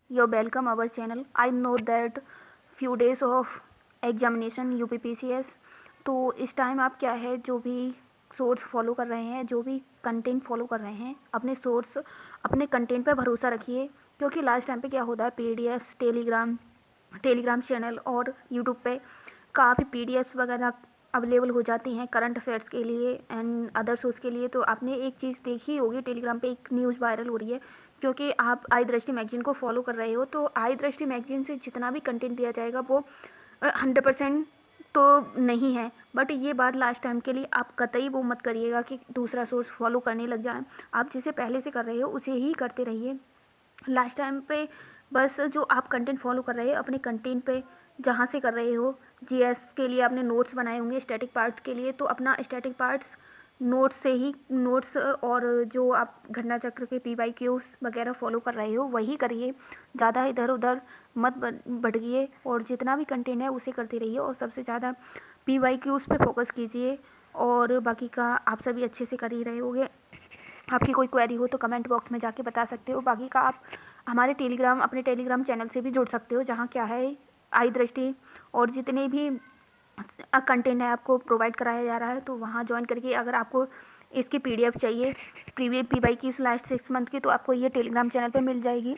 You're welcome our channel. I know that few days of examination UPPCS, तो इस time आप क्या है जो भी सोर्स फॉलो कर रहे हैं, जो भी कंटेंट फॉलो कर रहे हैं, अपने सोर्स अपने कंटेंट पे भरोसा रखिए। क्योंकि लास्ट टाइम पे क्या होता है, पीडीएफ टेलीग्राम चैनल और यूट्यूब पे काफ़ी पीडीएफ वगैरह अवेलेबल हो जाती हैं करंट अफेयर्स के लिए एंड अदर सोर्स के लिए। तो आपने एक चीज़ देखी होगी, टेलीग्राम पे एक न्यूज़ वायरल हो रही है क्योंकि आप आई दृष्टि मैगजीन को फॉलो कर रहे हो। तो आई दृष्टि मैगजीन से जितना भी कंटेंट दिया जाएगा वो 100% तो नहीं है, बट ये बात लास्ट टाइम के लिए आप कतई वो मत करिएगा कि दूसरा सोर्स फॉलो करने लग जाएं। आप जिसे पहले से कर रहे हो उसे ही करते रहिए। लास्ट टाइम पे बस जो आप कंटेंट फॉलो कर रहे हो अपने कंटेंट पे जहाँ से कर रहे हो, जीएस के लिए आपने नोट्स बनाए होंगे स्टैटिक पार्ट्स के लिए, तो अपना स्टैटिक पार्ट्स नोट्स से ही नोट्स और जो आप घटना चक्र के पीवाईक्यूज वगैरह फॉलो कर रहे हो वही करिए। ज़्यादा इधर उधर मत भटकिए और जितना भी कंटेंट है उसे करते रहिए और सबसे ज़्यादा पीवाईक्यूज पे फोकस कीजिए। और बाकी का आप सभी अच्छे से कर ही रहे होगे। आपकी कोई क्वेरी हो तो कमेंट बॉक्स में जाके बता सकते हो। बाकी का आप हमारे अपने टेलीग्राम चैनल से भी जुड़ सकते हो, जहाँ क्या है आई दृष्टि और जितने भी कंटेंट है आपको प्रोवाइड कराया जा रहा है। तो वहाँ ज्वाइन करके अगर आपको इसकी पीडीएफ चाहिए प्रीवियस पीवाई की लास्ट 6 मंथ की, तो आपको ये टेलीग्राम चैनल पर मिल जाएगी,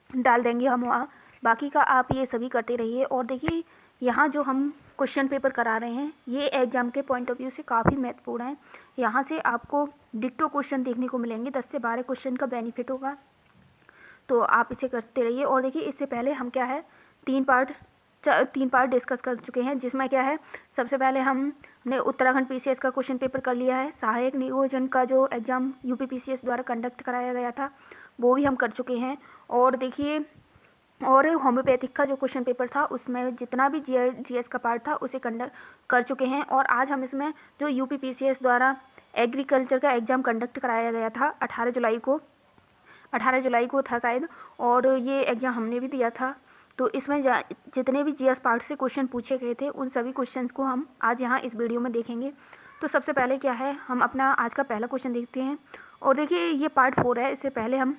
डाल देंगे हम वहाँ। बाकी का आप ये सभी करते रहिए। और देखिए यहाँ जो हम क्वेश्चन पेपर करा रहे हैं ये एग्जाम के पॉइंट ऑफ व्यू से काफ़ी महत्वपूर्ण है। यहाँ से आपको डिक्टो क्वेश्चन देखने को मिलेंगे, 10 से 12 क्वेश्चन का बेनिफिट होगा, तो आप इसे करते रहिए। और देखिए इससे पहले हम क्या है तीन पार्ट डिस्कस कर चुके हैं, जिसमें क्या है सबसे पहले हमने उत्तराखंड पीसीएस का क्वेश्चन पेपर कर लिया है। सहायक नियोजन का जो एग्ज़ाम यूपी पीसीएस द्वारा कंडक्ट कराया गया था वो भी हम कर चुके हैं। और देखिए और होम्योपैथिक का जो क्वेश्चन पेपर था उसमें जितना भी जीएस का पार्ट था उसे कंडक्ट कर चुके हैं। और आज हम इसमें जो यूपी पीसीएस द्वारा एग्रीकल्चर का एग्ज़ाम कंडक्ट कराया गया था 18 जुलाई को था शायद, और ये एग्ज़ाम हमने भी दिया था। तो इसमें जितने भी जीएस पार्ट से क्वेश्चन पूछे गए थे उन सभी क्वेश्चंस को हम आज यहाँ इस वीडियो में देखेंगे। तो सबसे पहले क्या है हम अपना आज का पहला क्वेश्चन देखते हैं। और देखिए ये पार्ट 4 है, इससे पहले हम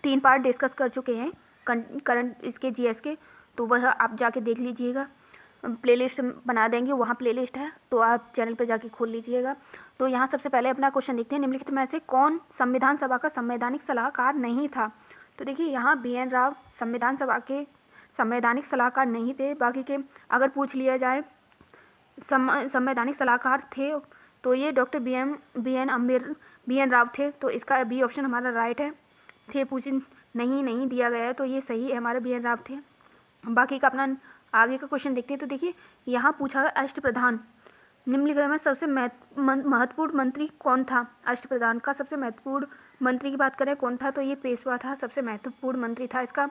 3 पार्ट डिस्कस कर चुके हैं करंट इसके जीएस के, तो वह आप जाके देख लीजिएगा। प्लेलिस्ट बना देंगे, वहाँ प्लेलिस्ट है, तो आप चैनल पर जाके खोल लीजिएगा। तो यहाँ सबसे पहले अपना क्वेश्चन देखते हैं, निम्नलिखित में से कौन संविधान सभा का संवैधानिक सलाहकार नहीं था। तो देखिए यहाँ BN राव संविधान सभा के संवैधानिक सलाहकार नहीं थे। बाकी के अगर पूछ लिया जाए संवैधानिक सलाहकार थे तो ये डॉक्टर BN राव थे, तो इसका बी ऑप्शन हमारा राइट है। थे पूछ नहीं दिया गया है, तो ये सही है, हमारे BN राव थे। बाकी का अपना आगे का क्वेश्चन देखते हैं। तो देखिए यहाँ पूछा है अष्टप्रधान निम्नलिखित में सबसे महत्वपूर्ण मंत्री कौन था। अष्टप्रधान का सबसे महत्वपूर्ण मंत्री की बात करें कौन था, तो ये पेशवा था, सबसे महत्वपूर्ण मंत्री था इसका,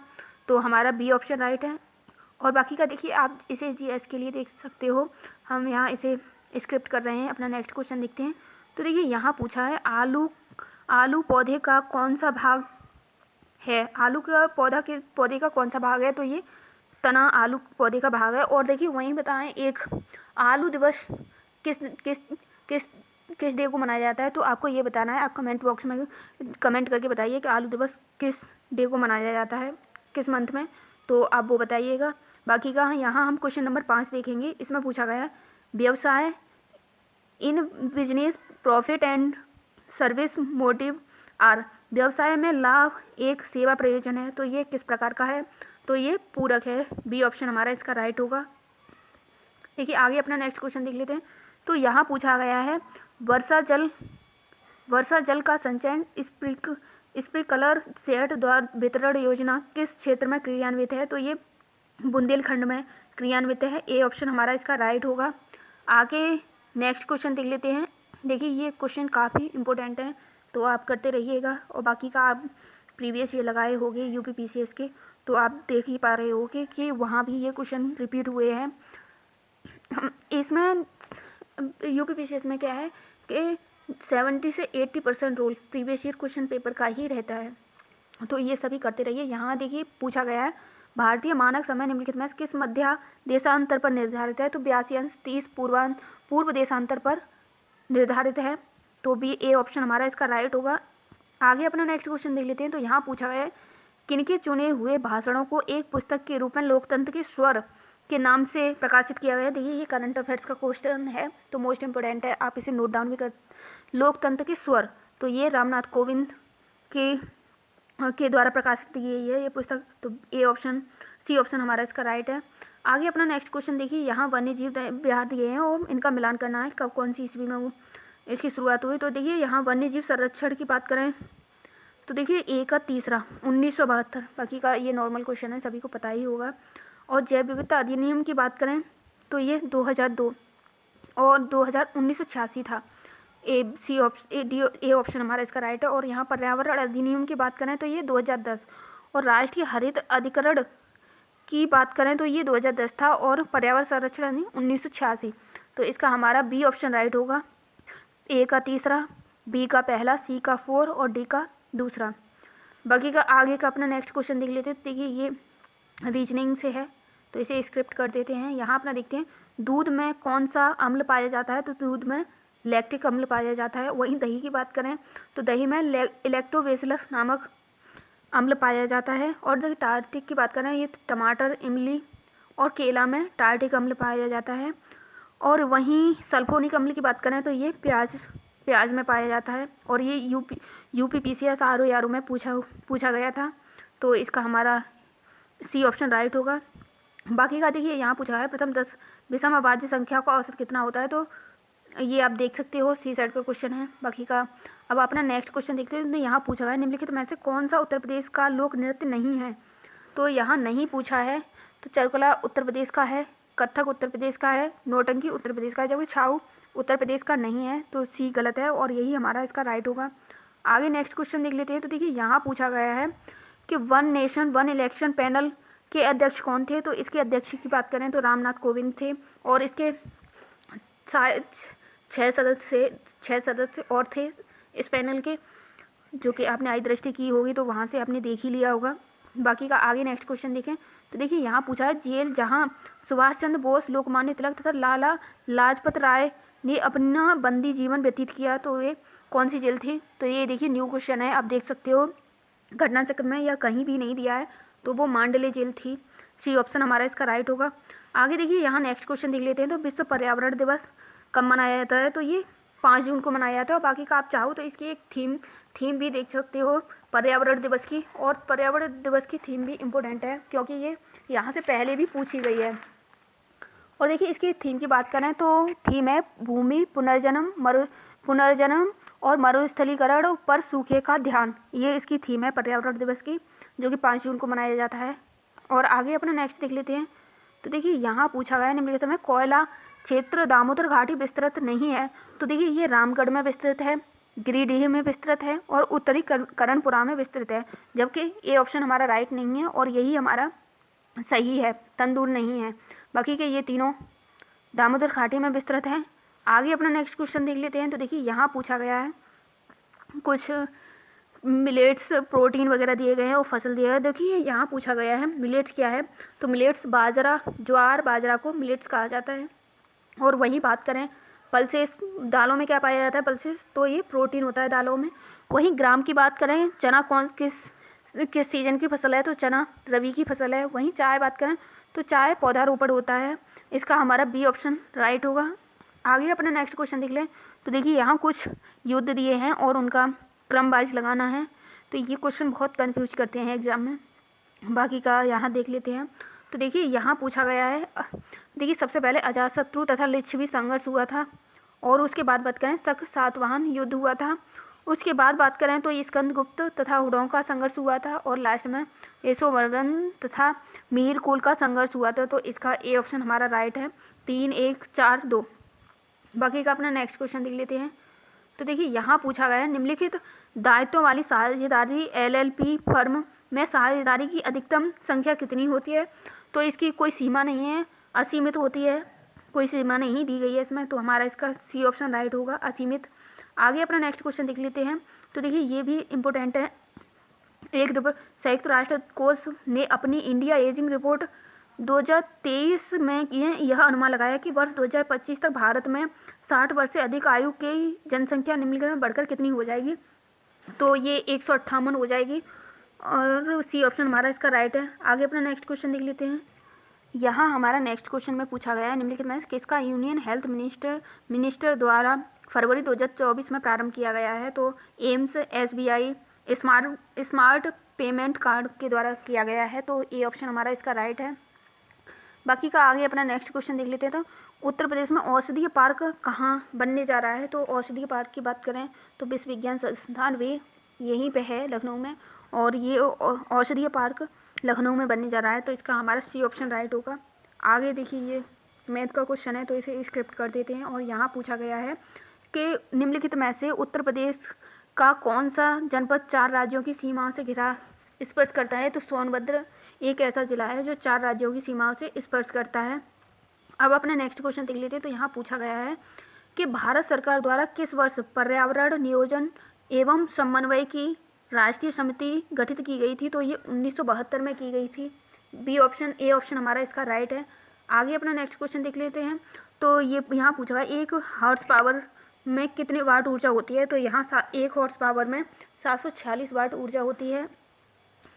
तो हमारा बी ऑप्शन राइट है। और बाकी का देखिए आप इसे जीएस के लिए देख सकते हो, हम यहाँ इसे स्क्रिप्ट कर रहे हैं। अपना नेक्स्ट क्वेश्चन देखते हैं। तो देखिए यहाँ पूछा है आलू पौधे का कौन सा भाग है। आलू का पौधे का कौन सा भाग है, तो ये तना आलू पौधे का भाग है। और देखिए वहीं बताएं एक आलू दिवस किस किस किस किस डे को मनाया जाता है, तो आपको ये बताना है। आप कमेंट बॉक्स में कमेंट करके बताइए कि आलू दिवस किस डे को मनाया जाता है, किस मंथ में, तो आप वो बताइएगा। बाकी का यहाँ हम क्वेश्चन नंबर 5 देखेंगे। इसमें पूछा गया है व्यवसाय in business profit and service motive are. व्यवसाय में लाभ एक सेवा प्रयोजन है, तो ये किस प्रकार का है, तो ये पूरक है, बी ऑप्शन हमारा इसका राइट होगा। देखिए आगे अपना नेक्स्ट क्वेश्चन देख लेते हैं। तो यहाँ पूछा गया है वर्षा जल का संचयन स्प्रिंकलर सेट द्वारा वितरण योजना किस क्षेत्र में क्रियान्वित है, तो ये बुंदेलखंड में क्रियान्वित है, ए ऑप्शन हमारा इसका राइट होगा। आगे नेक्स्ट क्वेश्चन देख लेते हैं। देखिए ये क्वेश्चन काफ़ी इंपॉर्टेंट है, तो आप करते रहिएगा। और बाकी का आप प्रीवियस ये लगाए होंगे यूपी पीसीएस के, तो आप देख ही पा रहे होगे कि वहाँ भी ये क्वेश्चन रिपीट हुए हैं। इसमें यूपी पीसीएस में क्या है कि 70 से 80% role previous year question paper का ही रहता है, तो ये सभी करते रहिए। यहाँ देखिए पूछा गया है भारतीय मानक समय निम्नलिखित में किस मध्य देशांतर पर निर्धारित है, तो 82 पूर्व देशांतर पर निर्धारित है, तो बी ए ऑप्शन हमारा इसका राइट होगा। आगे अपना नेक्स्ट क्वेश्चन देख लेते हैं। तो यहाँ पूछा है किनके चुने हुए भाषणों को एक पुस्तक के रूप में लोकतंत्र के स्वर के नाम से प्रकाशित किया गया? देखिए ये करंट अफेयर्स का क्वेश्चन है, तो मोस्ट इंपोर्टेंट है, आप इसे नोट डाउन भी कर। लोकतंत्र के स्वर, तो ये रामनाथ कोविंद के द्वारा प्रकाशित की गई है ये पुस्तक। तो ए ऑप्शन, सी ऑप्शन हमारा इसका राइट है। आगे अपना नेक्स्ट क्वेश्चन देखिए, यहाँ वन्य जीव बिहार दिए हैं और इनका मिलान करना है कब कौन सी ईस्वी में वो इसकी शुरुआत हुई। तो देखिए यहाँ वन्य जीव संरक्षण की बात करें तो देखिए ए का तीसरा 1972, बाकी का ये नॉर्मल क्वेश्चन है, सभी को पता ही होगा। और जैव विविधता अधिनियम की बात करें तो ये 2002 और 1986 था। ए ऑप्शन हमारा इसका राइट है। और यहाँ पर्यावरण अधिनियम की बात करें तो ये 2010, और राष्ट्रीय हरित अधिकरण की बात करें तो ये 2010 था, और पर्यावरण संरक्षण अधिनियम 1986। तो इसका हमारा बी ऑप्शन राइट होगा। ए का तीसरा, बी का पहला, सी का 4 और डी का दूसरा। बाकी का आगे का अपना नेक्स्ट क्वेश्चन देख लेते हैं। देखिए ये रीजनिंग से है, तो इसे स्क्रिप्ट कर देते हैं। यहाँ अपना देखते हैं, दूध में कौन सा अम्ल पाया जाता है? तो दूध में लैक्टिक अम्ल पाया जाता है। वहीं दही की बात करें तो दही में इलेक्ट्रोबैसिलस नामक अम्ल पाया जाता है। और देखिए टार्टिक की बात करें, ये टमाटर, इमली और केला में टार्टिक अम्ल पाया जाता है। और वहीं सल्फोनिक अम्ल की बात करें तो ये प्याज में पाया जाता है। और ये यूपीपीसीएस आरओ में पूछा गया था, तो इसका हमारा सी ऑप्शन राइट होगा। बाकी का देखिए यहाँ पूछा है, प्रथम 10 विषम अभाज्य संख्या का औसत कितना होता है? तो ये आप देख सकते हो, सी साइड का क्वेश्चन है। बाकी का अब अपना नेक्स्ट क्वेश्चन देखते हैं। यहाँ पूछा गया निम्नलिखित में से कौन सा उत्तर प्रदेश का लोक नृत्य नहीं है? तो यहाँ नहीं पूछा है, तो चरकला उत्तर प्रदेश का है, कथक उत्तर प्रदेश का है, नौटंकी उत्तर प्रदेश का है, जबकि छाऊ उत्तर प्रदेश का नहीं है। तो सी गलत है और यही हमारा इसका राइट होगा। आगे नेक्स्ट क्वेश्चन देख लेते हैं। तो देखिए यहाँ पूछा गया है कि one nation one election panel के अध्यक्ष कौन थे? तो इसके अध्यक्ष की बात करें तो रामनाथ कोविंद थे, और इसके शायद 6 सदस्य और थे इस पैनल के, जो कि आपने आई दृष्टि की होगी तो वहाँ से आपने देख ही लिया होगा। बाकी का आगे नेक्स्ट क्वेश्चन देखें तो देखिए यहाँ पूछा है, जेल जहाँ सुभाष चंद्र बोस, लोकमान्य तिलक तथा लाला लाजपत राय ने अपना बंदी जीवन व्यतीत किया, तो ये कौन सी जेल थी? तो ये देखिए न्यू क्वेश्चन है, आप देख सकते हो घटना चक्र में या कहीं भी नहीं दिया है, तो वो मांडले जेल थी। सी ऑप्शन हमारा इसका राइट होगा। आगे देखिए यहाँ नेक्स्ट क्वेश्चन देख लेते हैं। तो विश्व पर्यावरण दिवस कब मनाया जाता है? तो ये 5 जून को मनाया जाता है। और बाकी का आप चाहो तो इसकी एक थीम भी देख सकते हो पर्यावरण दिवस की, और पर्यावरण दिवस की थीम भी इम्पोर्टेंट है क्योंकि ये यहाँ से पहले भी पूछी गई है। और देखिए इसकी थीम की बात करें तो थीम है भूमि पुनर्जन्म और मरुस्थलीकरण पर सूखे का ध्यान। ये इसकी थीम है पर्यावरण दिवस की, जो कि 5 जून को मनाया जाता है। और आगे अपना नेक्स्ट देख लेते हैं। तो देखिए यहाँ पूछा गया निम्नलिखित में कोयला क्षेत्र दामोदर घाटी विस्तृत नहीं है? तो देखिए ये रामगढ़ में विस्तृत है, गिरिडीह में विस्तृत है और उत्तरी करणपुरा में विस्तृत है, जबकि ए ऑप्शन हमारा राइट नहीं है और यही हमारा सही है, तंदूर नहीं है। बाकी के ये तीनों दामोदर घाटी में विस्तृत है। आगे अपना नेक्स्ट क्वेश्चन देख लेते हैं। तो देखिए यहाँ पूछा गया है कुछ मिलेट्स प्रोटीन वगैरह दिए गए हैं और फसल दिया है। देखिए यहाँ पूछा गया है मिलेट्स क्या है? तो मिलेट्स बाजरा, ज्वार बाजरा को मिलेट्स कहा जाता है। और वही बात करें पल्सेस, दालों में क्या पाया जाता है? पल्सेस, तो ये प्रोटीन होता है दालों में। वहीं ग्राम की बात करें, चना किस सीजन की फसल है? तो चना रबी की फसल है। वहीं चाय बात करें तो चाय पौधारोपण होता है, इसका हमारा बी ऑप्शन राइट होगा। आगे अपना नेक्स्ट क्वेश्चन देख लें। तो देखिए यहाँ कुछ युद्ध दिए हैं और उनका क्रम वाइज लगाना है, तो ये क्वेश्चन बहुत कंफ्यूज करते हैं एग्जाम में। बाकी का यहाँ देख लेते हैं। तो देखिए यहाँ पूछा गया है, देखिए सबसे पहले अजातशत्रु तथा लिच्छवी संघर्ष हुआ था, और उसके बाद बात करें शक सातवाहन युद्ध हुआ था। उसके बाद बात करें तो स्कंदगुप्त तथा हुडों का संघर्ष हुआ था, और लास्ट में यशोवर्धन तथा मीरकुल का संघर्ष हुआ था। तो इसका ए ऑप्शन हमारा राइट है, 3, 1, 4, 2। बाकी का अपना नेक्स्ट क्वेश्चन देख लेते हैं। तो देखिए यहाँ पूछा गया है निम्नलिखित दायित्वों वाली साझेदारी एलएलपी फर्म में साझेदारी की अधिकतम संख्या कितनी होती है? तो इसकी कोई सीमा नहीं है, असीमित होती है, कोई सीमा नहीं दी गई है इसमें, तो हमारा इसका सी ऑप्शन राइट होगा, असीमित। आगे अपना नेक्स्ट क्वेश्चन देख लेते हैं। तो देखिए ये भी इम्पोर्टेंट है। संयुक्त राष्ट्र कोष ने अपनी इंडिया एजिंग रिपोर्ट 2023 में यह अनुमान लगाया कि वर्ष 2025 तक भारत में 60 वर्ष से अधिक आयु की जनसंख्या निम्नलिखित में बढ़कर कितनी हो जाएगी? तो ये 158 हो जाएगी। और सी ऑप्शन हमारा इसका राइट है। आगे अपना नेक्स्ट क्वेश्चन देख लेते हैं। यहाँ हमारा नेक्स्ट क्वेश्चन में पूछा गया है निम्नलिखित में किसका यूनियन हेल्थ मिनिस्टर द्वारा फरवरी 2024 में प्रारंभ किया गया है। तो AIIMS SBI smart payment card के द्वारा किया गया है। तो ए ऑप्शन हमारा इसका राइट है। बाकी का आगे अपना नेक्स्ट क्वेश्चन देख लेते हैं। तो उत्तर प्रदेश में औषधीय पार्क कहाँ बनने जा रहा है। तो औषधीय पार्क की बात करें तो विश्व विज्ञान संस्थान भी यहीं पे है लखनऊ में, और ये औषधीय पार्क लखनऊ में बनने जा रहा है। तो इसका हमारा सी ऑप्शन राइट होगा। आगे देखिए ये मैथ का क्वेश्चन है तो इसे स्क्रिप्ट कर देते हैं। और यहाँ पूछा गया है कि निम्नलिखित में से उत्तर प्रदेश का कौन सा जनपद 4 राज्यों की सीमाओं से घिरा स्पर्श करता है। तो सोनभद्र एक ऐसा जिला है जो 4 राज्यों की सीमाओं से स्पर्श करता है। अब अपना नेक्स्ट क्वेश्चन देख लेते हैं। तो यहाँ पूछा गया है कि भारत सरकार द्वारा किस वर्ष पर्यावरण नियोजन एवं समन्वय की राष्ट्रीय समिति गठित की गई थी। तो ये 1972 में की गई थी। बी ऑप्शन ए ऑप्शन हमारा इसका राइट है। आगे अपना नेक्स्ट क्वेश्चन देख लेते हैं। तो ये यहाँ पूछा गया 1 हॉर्स पावर में कितने वाट ऊर्जा होती है। तो यहाँ 1 हॉर्स पावर में 746 वाट ऊर्जा होती है।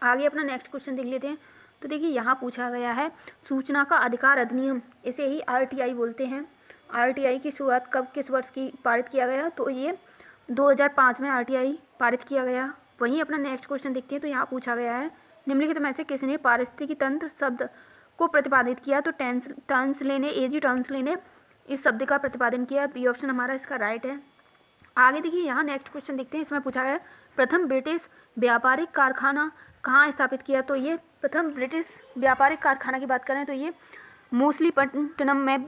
आगे अपना नेक्स्ट क्वेश्चन देख लेते हैं। तो देखिए यहाँ पूछा गया है सूचना का अधिकार अधिनियम, इसे ही RTI बोलते हैं। RTI की शुरुआत कब किस वर्ष की पारित किया गया। तो ये 2005 में RTI पारित किया गया। वहीं अपना नेक्स्ट क्वेश्चन देखते हैं। तो यहाँ पूछा गया है निम्नलिखित में से किसने पारिस्थितिकी तंत्र शब्द को प्रतिपादित किया। तो टर्न्सले ने AG टर्न्सले ने इस शब्द का प्रतिपादन किया। बी ऑप्शन हमारा इसका राइट है। आगे देखिए यहाँ नेक्स्ट क्वेश्चन देखते हैं। इसमें पूछा गया प्रथम ब्रिटिश व्यापारिक कारखाना कहाँ स्थापित किया। तो ये प्रथम ब्रिटिश व्यापारिक कारखाना की बात करें तो ये मूसलीपट्टनम में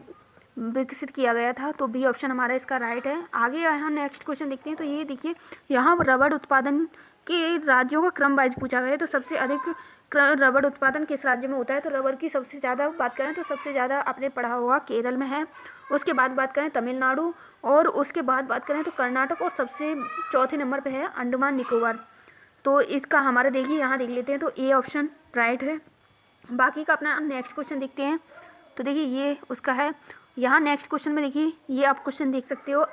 विकसित किया गया था। तो बी ऑप्शन हमारा इसका राइट है। आगे यहाँ नेक्स्ट क्वेश्चन देखते हैं। तो ये देखिए यहाँ रबड़ उत्पादन के राज्यों का क्रम वाइज पूछा गया है। तो सबसे अधिक रबड़ उत्पादन किस राज्य में होता है। तो रबड़ की सबसे ज़्यादा बात करें तो सबसे ज़्यादा आपने पढ़ा होगा केरल में है। उसके बाद बात करें तमिलनाडु, और उसके बाद बात करें तो कर्नाटक, और सबसे चौथे नंबर पे है अंडमान निकोबार। तो इसका हमारा देखिए यहाँ देख लेते हैं। तो ए ऑप्शन राइट है। बाकी का अपना नेक्स्ट क्वेश्चन देखते हैं। तो देखिए ये उसका है। यहाँ नेक्स्ट क्वेश्चन में देखिए ये आप क्वेश्चन देख सकते हो।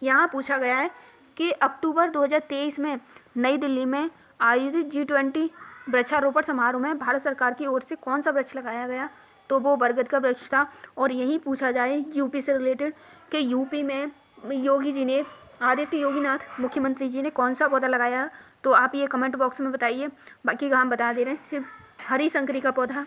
यहाँ पूछा गया है कि अक्टूबर 2023 में नई दिल्ली में आयोजित G20 वृक्षारोपण समारोह में भारत सरकार की ओर से कौन सा वृक्ष लगाया गया। तो वो बरगद का वृक्ष था। और यही पूछा जाए यूपी से रिलेटेड कि यूपी में योगी जी ने, आदित्य योगीनाथ मुख्यमंत्री जी ने कौन सा पौधा लगाया। तो आप ये कमेंट बॉक्स में बताइए। बाकी का हम बता दे रहे हैं, सिर्फ हरी शंकरी का पौधा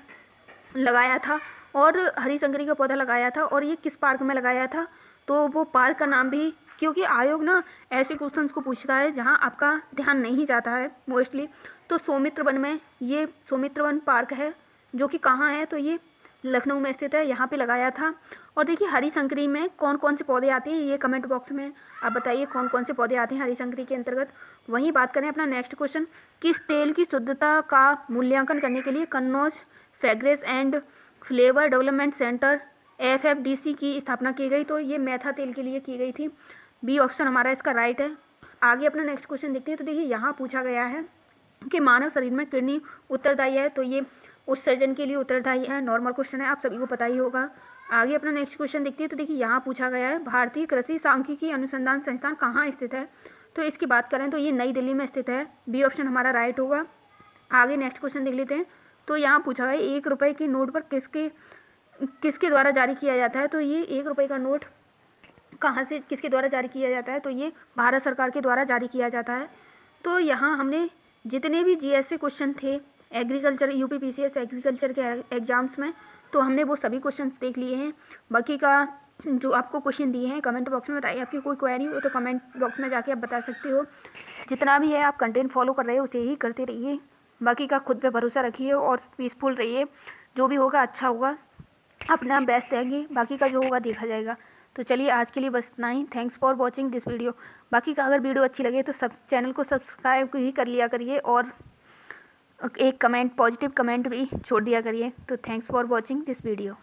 लगाया था, और हरी शंकरी का पौधा लगाया था। और ये किस पार्क में लगाया था। तो वो पार्क का नाम भी, क्योंकि आयोग ना ऐसे क्वेश्चंस को पूछता है जहां आपका ध्यान नहीं जाता है मोस्टली। तो सौमित्र वन में, ये सौमित्र वन पार्क है जो कि कहाँ है। तो ये लखनऊ में स्थित है, यहाँ पे लगाया था। और देखिए हरी शंकरी में कौन कौन से पौधे आते हैं, ये कमेंट बॉक्स में आप बताइए कौन कौन से पौधे आते हैं हरी शंकरी के अंतर्गत। वहीं बात करें अपना नेक्स्ट क्वेश्चन, किस तेल की शुद्धता का मूल्यांकन करने के लिए Kannauj fragrance and flavour development centre FFDC की स्थापना की गई। तो ये मेथा तेल के लिए की गई थी। बी ऑप्शन हमारा इसका राइट है। आगे अपना नेक्स्ट क्वेश्चन देखते हैं। तो देखिए यहाँ पूछा गया है कि मानव शरीर में किडनी उत्तरदायी है। तो ये उत्सर्जन के लिए उत्तरदायी है। नॉर्मल क्वेश्चन है, आप सभी को पता ही होगा। आगे अपना नेक्स्ट क्वेश्चन देखते हैं। तो देखिए यहाँ पूछा गया है भारतीय कृषि सांख्यिकी अनुसंधान संस्थान कहाँ स्थित है। तो इसकी बात करें तो ये नई दिल्ली में स्थित है। बी ऑप्शन हमारा राइट होगा। आगे नेक्स्ट क्वेश्चन देख लेते हैं। तो यहाँ पूछा गया 1 रुपये की नोट पर किसके द्वारा जारी किया जाता है। तो ये 1 रुपये का नोट कहाँ से किसके द्वारा जारी किया जाता है। तो ये भारत सरकार के द्वारा जारी किया जाता है। तो यहाँ हमने जितने भी GS से क्वेश्चन थे एग्रीकल्चर UPPCS एग्रीकल्चर के एग्जाम्स में, तो हमने वो सभी क्वेश्चंस देख लिए हैं। बाकी का जो आपको क्वेश्चन दिए हैं कमेंट बॉक्स में बताइए। आपकी कोई क्वेरी हो तो कमेंट बॉक्स में जाके आप बता सकते हो। जितना भी है आप कंटेंट फॉलो कर रहे हो उसे ही करते रहिए। बाकी का खुद पे भरोसा रखिए और पीसफुल रहिए। जो भी होगा अच्छा होगा, अपना बेस्ट देंगे, बाकी का जो होगा देखा जाएगा। तो चलिए आज के लिए बस इतना ही। Thanks for watching this video. बाकी का अगर वीडियो अच्छी लगे तो चैनल को सब्सक्राइब ही कर लिया करिए, और एक कमेंट, पॉजिटिव कमेंट भी छोड़ दिया करिए। तो thanks for watching this video.